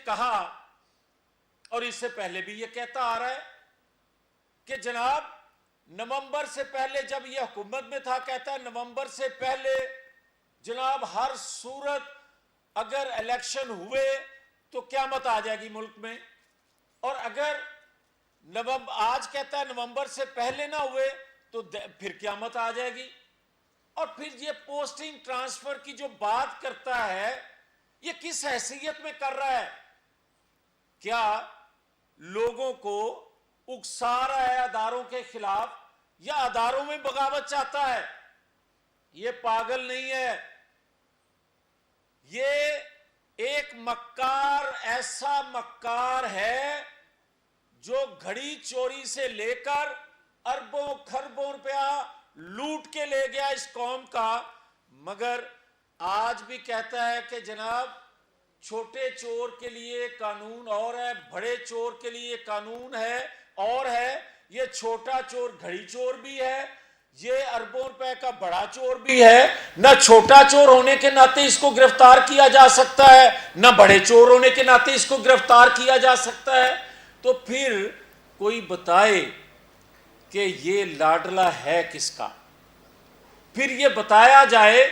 کہا اور اس سے پہلے بھی یہ کہتا آ رہا ہے کہ جناب نومبر سے پہلے جب یہ حکومت میں تھا کہتا ہے نومبر سے پہلے جناب ہر صورت اگر الیکشن ہوئے تو قیامت آ جائے گی ملک میں، اور اگر آج کہتا ہے نومبر سے پہلے نہ ہوئے تو پھر قیامت آ جائے گی۔ اور پھر یہ پوسٹنگ ٹرانسفر کی جو بات کرتا ہے یہ کس حیثیت میں کر رہا ہے؟ کیا لوگوں کو اکسا رہا ہے اداروں کے خلاف یا اداروں میں بغاوت چاہتا ہے؟ یہ پاگل نہیں ہے، یہ ایک مکار، ایسا مکار ہے جو گھڑی چوری سے لے کر اربوں خربوں روپیہ لوٹ کے لے گیا اس قوم کا، مگر آج بھی کہتا ہے کہ جناب چھوٹے چور کے لیے قانون اور ہے، بڑے چور کے لیے قانون ہے اور ہے۔ یہ چھوٹا چور گھڑی چور بھی ہے، یہ اربوں روپے کا بڑا چور بھی ہے، نہ چھوٹا چور ہونے کے ناطے اس کو گرفتار کیا جا سکتا ہے نہ بڑے چور ہونے کے ناطے اس کو گرفتار کیا جا سکتا ہے۔ تو پھر کوئی بتائے کہ یہ لاڈلا ہے کس کا؟ پھر یہ بتایا جائے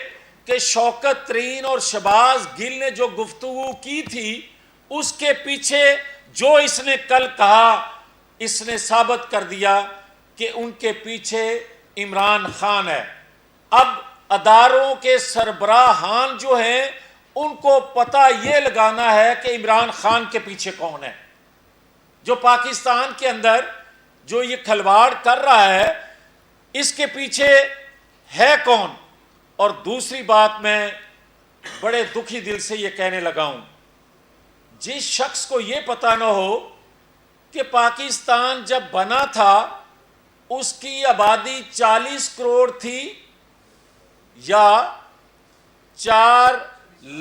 کہ شوکت ترین اور شہباز گل نے جو گفتگو کی تھی اس کے پیچھے جو اس نے کل کہا اس نے ثابت کر دیا کہ ان کے پیچھے عمران خان ہے۔ اب اداروں کے سربراہان جو ہیں ان کو پتہ یہ لگانا ہے کہ عمران خان کے پیچھے کون ہے، جو پاکستان کے اندر جو یہ کھلواڑ کر رہا ہے اس کے پیچھے ہے کون۔ اور دوسری بات میں بڑے دکھی دل سے یہ کہنے لگا ہوں، جس شخص کو یہ پتہ نہ ہو کہ پاکستان جب بنا تھا اس کی آبادی 40 کروڑ تھی یا 4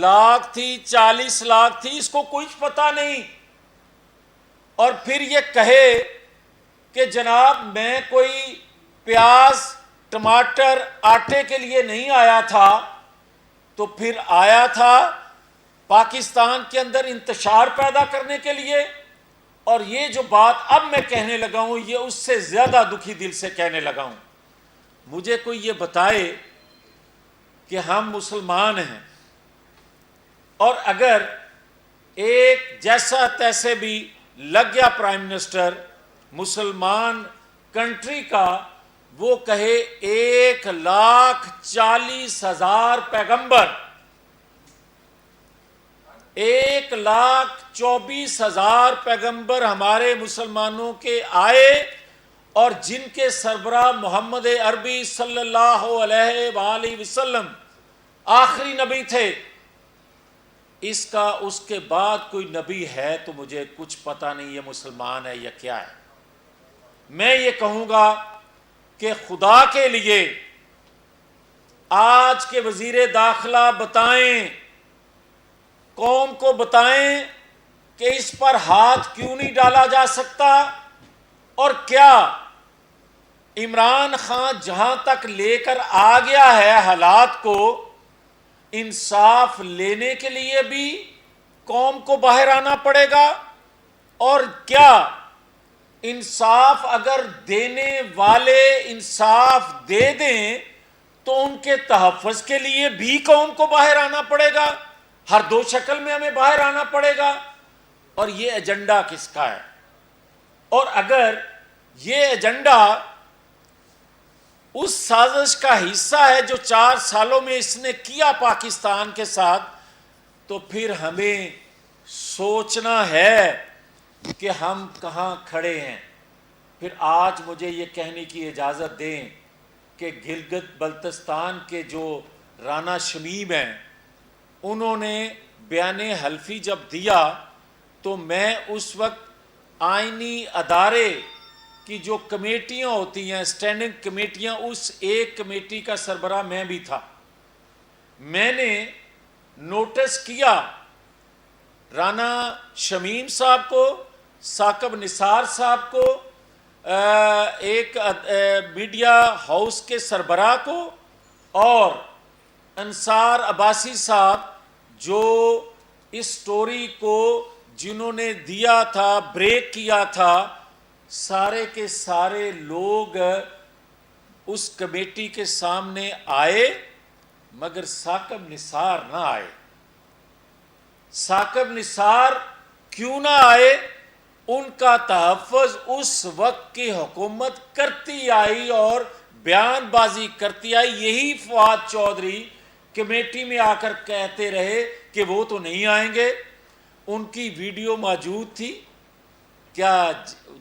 لاکھ تھی، 40 لاکھ تھی، اس کو کچھ پتہ نہیں، اور پھر یہ کہے کہ جناب میں کوئی پیاز ٹماٹر آٹے کے لیے نہیں آیا تھا، تو پھر آیا تھا پاکستان کے اندر انتشار پیدا کرنے کے لیے۔ اور یہ جو بات اب میں کہنے لگا ہوں یہ اس سے زیادہ دکھی دل سے کہنے لگا ہوں۔ مجھے کوئی یہ بتائے کہ ہم مسلمان ہیں اور اگر ایک جیسا تیسے بھی لگ گیا پرائم منسٹر مسلمان کنٹری کا، وہ کہے 1,40,000 پیغمبر، 1,24,000 پیغمبر ہمارے مسلمانوں کے آئے اور جن کے سربراہ محمد عربی صلی اللہ علیہ وآلہ وسلم آخری نبی تھے، اس کے بعد کوئی نبی ہے تو مجھے کچھ پتہ نہیں یہ مسلمان ہے یا کیا ہے۔ میں یہ کہوں گا کہ خدا کے لیے آج کے وزیر داخلہ بتائیں، قوم کو بتائیں کہ اس پر ہاتھ کیوں نہیں ڈالا جا سکتا، اور کیا عمران خان جہاں تک لے کر آ گیا ہے حالات کو، انصاف لینے کے لیے بھی قوم کو باہر آنا پڑے گا، اور کیا انصاف اگر دینے والے انصاف دے دیں تو ان کے تحفظ کے لیے بھی قوم کو باہر آنا پڑے گا، ہر دو شکل میں ہمیں باہر آنا پڑے گا۔ اور یہ ایجنڈا کس کا ہے؟ اور اگر یہ ایجنڈا اس سازش کا حصہ ہے جو 4 سالوں میں اس نے کیا پاکستان کے ساتھ، تو پھر ہمیں سوچنا ہے کہ ہم کہاں کھڑے ہیں۔ پھر آج مجھے یہ کہنے کی اجازت دیں کہ گلگت بلتستان کے جو رانا شمیم ہیں انہوں نے بیان حلفی جب دیا تو میں اس وقت آئینی ادارے کی جو کمیٹیاں ہوتی ہیں اسٹینڈنگ کمیٹیاں، اس ایک کمیٹی کا سربراہ میں بھی تھا۔ میں نے نوٹس کیا رانا شمیم صاحب کو، ثاقب نثار صاحب کو، ایک میڈیا ہاؤس کے سربراہ کو، اور انصار عباسی صاحب جو اس سٹوری کو جنہوں نے دیا تھا، بریک کیا تھا، سارے کے سارے لوگ اس کمیٹی کے سامنے آئے، مگر ثاقب نثار نہ آئے۔ ثاقب نثار کیوں نہ آئے؟ ان کا تحفظ اس وقت کی حکومت کرتی آئی اور بیان بازی کرتی آئی۔ یہی فواد چودھری کمیٹی میں آ کر کہتے رہے کہ وہ تو نہیں آئیں گے۔ ان کی ویڈیو موجود تھی، کیا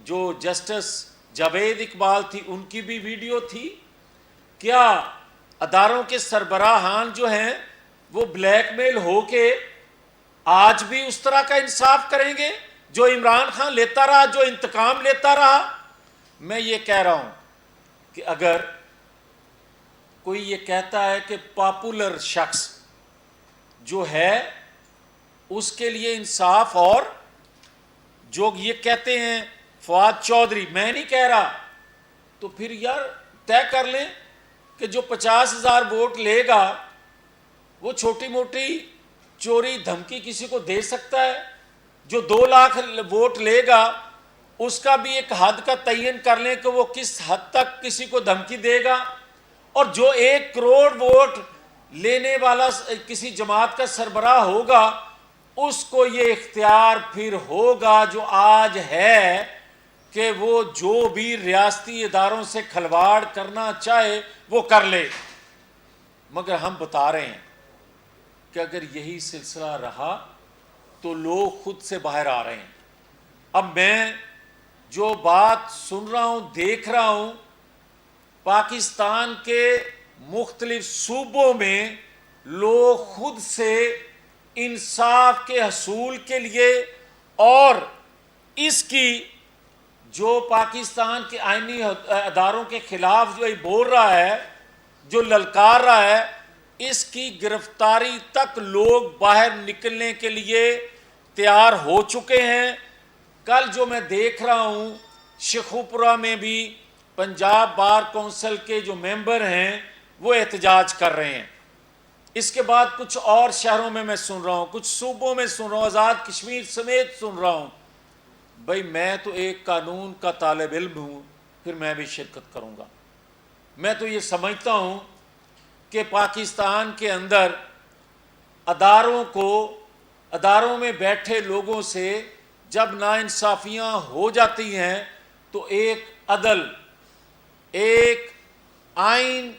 جو جسٹس جاوید اقبال تھی ان کی بھی ویڈیو تھی؟ کیا اداروں کے سربراہان جو ہیں وہ بلیک میل ہو کے آج بھی اس طرح کا انصاف کریں گے جو عمران خان لیتا رہا، جو انتقام لیتا رہا؟ میں یہ کہہ رہا ہوں کہ اگر کوئی یہ کہتا ہے کہ پاپولر شخص جو ہے اس کے لیے انصاف، اور جو یہ کہتے ہیں فواد چودھری، میں نہیں کہہ رہا، تو پھر یار طے کر لیں کہ جو 50,000 ووٹ لے گا وہ چھوٹی موٹی چوری دھمکی کسی کو دے سکتا ہے؟ جو 2 لاکھ ووٹ لے گا اس کا بھی ایک حد کا تعین کر لیں کہ وہ کس حد تک کسی کو دھمکی دے گا، اور جو 1 کروڑ ووٹ لینے والا کسی جماعت کا سربراہ ہوگا اس کو یہ اختیار پھر ہوگا جو آج ہے کہ وہ جو بھی ریاستی اداروں سے کھلواڑ کرنا چاہے وہ کر لے۔ مگر ہم بتا رہے ہیں کہ اگر یہی سلسلہ رہا تو لوگ خود سے باہر آ رہے ہیں۔ اب میں جو بات سن رہا ہوں، دیکھ رہا ہوں، پاکستان کے مختلف صوبوں میں لوگ خود سے انصاف کے حصول کے لیے اور اس کی جو پاکستان کے آئینی اداروں کے خلاف جو بول رہا ہے، جو للکار رہا ہے، اس کی گرفتاری تک لوگ باہر نکلنے کے لیے تیار ہو چکے ہیں۔ کل جو میں دیکھ رہا ہوں شیخوپورہ میں بھی پنجاب بار کونسل کے جو ممبر ہیں وہ احتجاج کر رہے ہیں۔ اس کے بعد کچھ اور شہروں میں سن رہا ہوں، کچھ صوبوں میں سن رہا ہوں، آزاد کشمیر سمیت سن رہا ہوں۔ بھئی میں تو ایک قانون کا طالب علم ہوں، پھر میں بھی شرکت کروں گا۔ میں تو یہ سمجھتا ہوں کہ پاکستان کے اندر اداروں میں بیٹھے لوگوں سے جب ناانصافیاں ہو جاتی ہیں تو ایک عدل، ایک آئین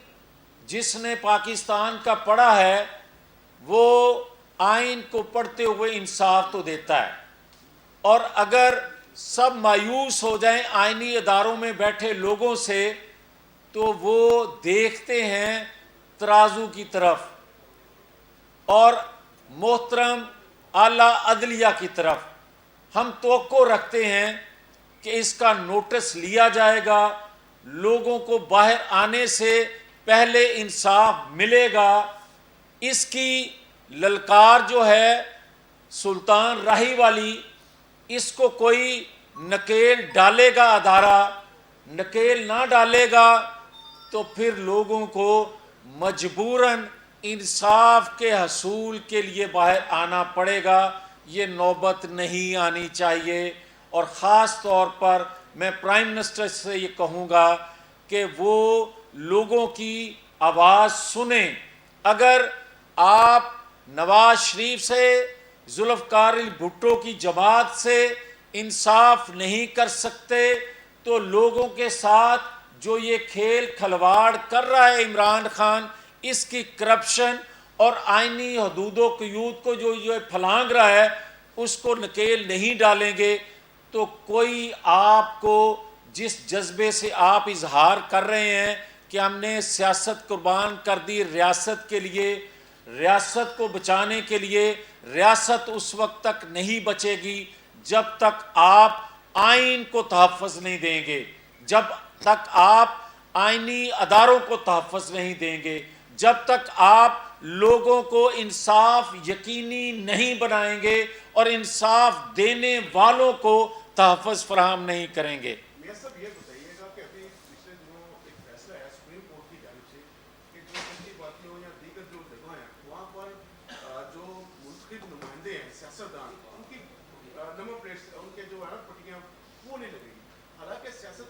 جس نے پاکستان کا پڑھا ہے وہ آئین کو پڑھتے ہوئے انصاف تو دیتا ہے، اور اگر سب مایوس ہو جائیں آئینی اداروں میں بیٹھے لوگوں سے تو وہ دیکھتے ہیں ترازو کی طرف اور محترم اعلیٰ عدلیہ کی طرف۔ ہم توقع رکھتے ہیں کہ اس کا نوٹس لیا جائے گا، لوگوں کو باہر آنے سے پہلے انصاف ملے گا۔ اس کی للکار جو ہے سلطان راہی والی، اس کو کوئی نکیل ڈالے گا، ادارہ نکیل نہ ڈالے گا تو پھر لوگوں کو مجبوراً انصاف کے حصول کے لیے باہر آنا پڑے گا۔ یہ نوبت نہیں آنی چاہیے، اور خاص طور پر میں پرائم منسٹر سے یہ کہوں گا کہ وہ لوگوں کی آواز سنیں۔ اگر آپ نواز شریف سے، ذوالفقار علی بھٹو کی جماعت سے انصاف نہیں کر سکتے تو لوگوں کے ساتھ جو یہ کھیل کھلواڑ کر رہا ہے عمران خان، اس کی کرپشن اور آئینی حدود و قیود کو جو یہ پھلانگ رہا ہے اس کو نکیل نہیں ڈالیں گے تو کوئی آپ کو جس جذبے سے آپ اظہار کر رہے ہیں کہ ہم نے سیاست قربان کر دی ریاست کے لیے، ریاست کو بچانے کے لیے، ریاست اس وقت تک نہیں بچے گی جب تک آپ آئین کو تحفظ نہیں دیں گے، جب تک آپ آئینی اداروں کو تحفظ نہیں دیں گے، جب تک آپ لوگوں کو انصاف یقینی نہیں بنائیں گے اور انصاف دینے والوں کو تحفظ فراہم نہیں کریں گے۔ میاں صاحب یہ بتائیے گا کہ ابھی پچھلے دنوں ایک فیصلہ ہے سپریم کورٹ کی جانب سے کہ جو سنٹی پارٹیوں یا دیگر جو جگہیں ہیں وہاں پر جو منتخب نمائندے ہیں سیاستدان ان کی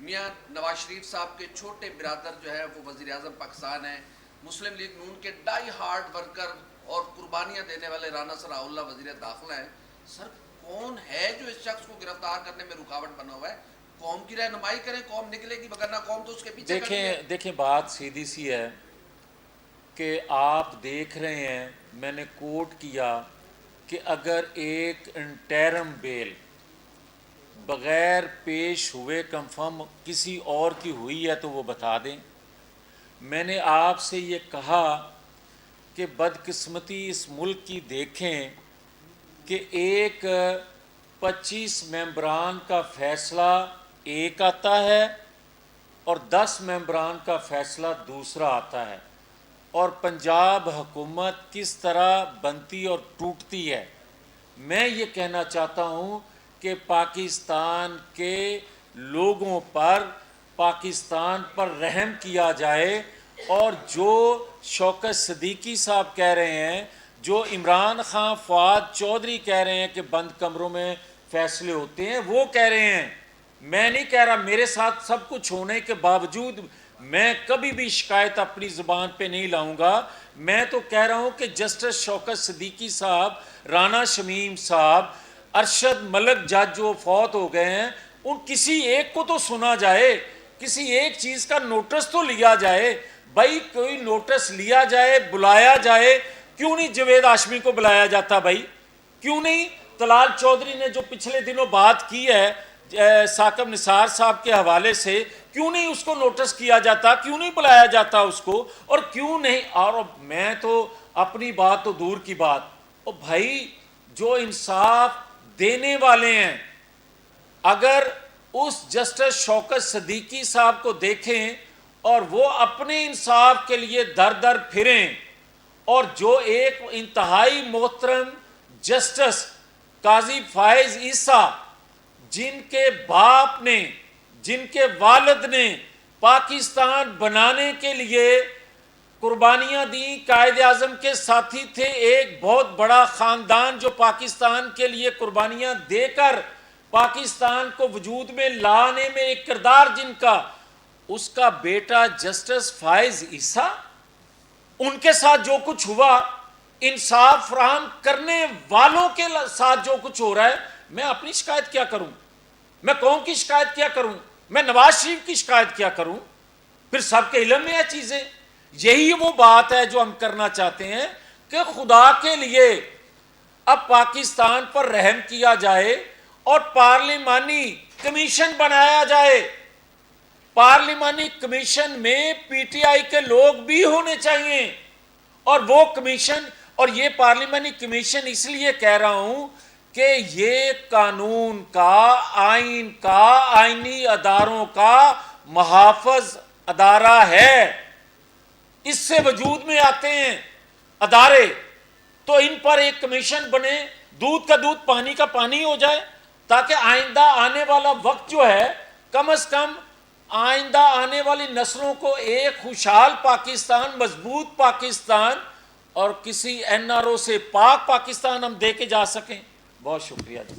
میاں نواز شریف صاحب کے چھوٹے برادر جو ہے وہ وزیر اعظم پاکستان ہیں، مسلم لیگ نون کے ڈائی ہارڈ ورکر اور قربانیاں دینے والے رانا ثناء اللہ وزیر داخلہ ہیں. سر کون ہے جو اس شخص کو گرفتار کرنے میں رکاوٹ بنا ہوا ہے؟ قوم کی رہنمائی کریں، قوم نکلے گی، وگرنہ قوم تو اس کے پیچھے کھڑی ہے. دیکھیں بات سیدھی سی ہے کہ آپ دیکھ رہے ہیں، میں نے کوٹ کیا کہ اگر ایک انٹرم بیل بغیر پیش ہوئے کنفرم کسی اور کی ہوئی ہے تو وہ بتا دیں. میں نے آپ سے یہ کہا کہ بدقسمتی اس ملک کی دیکھیں کہ ایک 25 ممبران کا فیصلہ ایک آتا ہے اور 10 ممبران کا فیصلہ دوسرا آتا ہے، اور پنجاب حکومت کس طرح بنتی اور ٹوٹتی ہے. میں یہ کہنا چاہتا ہوں کہ پاکستان کے لوگوں پر، پاکستان پر رحم کیا جائے، اور جو شوکت صدیقی صاحب کہہ رہے ہیں، جو عمران خان فؤاد چودھری کہہ رہے ہیں کہ بند کمروں میں فیصلے ہوتے ہیں، وہ کہہ رہے ہیں. میں نہیں کہہ رہا، میرے ساتھ سب کچھ ہونے کے باوجود میں کبھی بھی شکایت اپنی زبان پہ نہیں لاؤں گا. میں تو کہہ رہا ہوں کہ جسٹس شوکت صدیقی صاحب، رانا شمیم صاحب، ارشد ملک جج جو فوت ہو گئے ہیں، ان کسی ایک کو تو سنا جائے، کسی ایک چیز کا نوٹس تو لیا جائے. بھائی کوئی نوٹس لیا جائے، بلایا جائے. کیوں نہیں جاوید ہاشمی کو بلایا جاتا بھائی؟ کیوں نہیں طلال چودھری نے جو پچھلے دنوں بات کی ہے ثاقب نثار صاحب کے حوالے سے، کیوں نہیں اس کو نوٹس کیا جاتا؟ کیوں نہیں بلایا جاتا اس کو؟ اور کیوں نہیں؟ اور میں تو اپنی بات تو دور کی بات، او بھائی جو انصاف دینے والے ہیں، اگر اس جسٹس شوکت صدیقی صاحب کو دیکھیں اور وہ اپنے انصاف کے لیے در در پھریں، اور جو ایک انتہائی محترم جسٹس قاضی فائز عیسیٰ، جن کے باپ نے، جن کے والد نے پاکستان بنانے کے لیے قربانیاں دیں، قائد اعظم کے ساتھی تھے، ایک بہت بڑا خاندان جو پاکستان کے لیے قربانیاں دے کر پاکستان کو وجود میں لانے میں ایک کردار جن کا، اس کا بیٹا جسٹس فائز عیسیٰ، ان کے ساتھ جو کچھ ہوا، انصاف فراہم کرنے والوں کے ساتھ جو کچھ ہو رہا ہے، میں اپنی شکایت کیا کروں؟ میں قوم کی شکایت کیا کروں؟ میں نواز شریف کی شکایت کیا کروں؟ پھر سب کے علم میں یہ چیزیں. یہی وہ بات ہے جو ہم کرنا چاہتے ہیں کہ خدا کے لیے اب پاکستان پر رحم کیا جائے اور پارلیمانی کمیشن بنایا جائے. پارلیمانی کمیشن میں پی ٹی آئی کے لوگ بھی ہونے چاہیے، اور وہ کمیشن، اور یہ پارلیمانی کمیشن اس لیے کہہ رہا ہوں کہ یہ قانون کا، آئین کا، آئینی اداروں کا محافظ ادارہ ہے. اس سے وجود میں آتے ہیں ادارے، تو ان پر ایک کمیشن بنے، دودھ کا دودھ پانی کا پانی ہو جائے، تاکہ آئندہ آنے والا وقت جو ہے، کم از کم آئندہ آنے والی نسلوں کو ایک خوشحال پاکستان، مضبوط پاکستان اور کسی این آر او سے پاک پاکستان ہم دے کے جا سکیں. بہت شکریہ جی.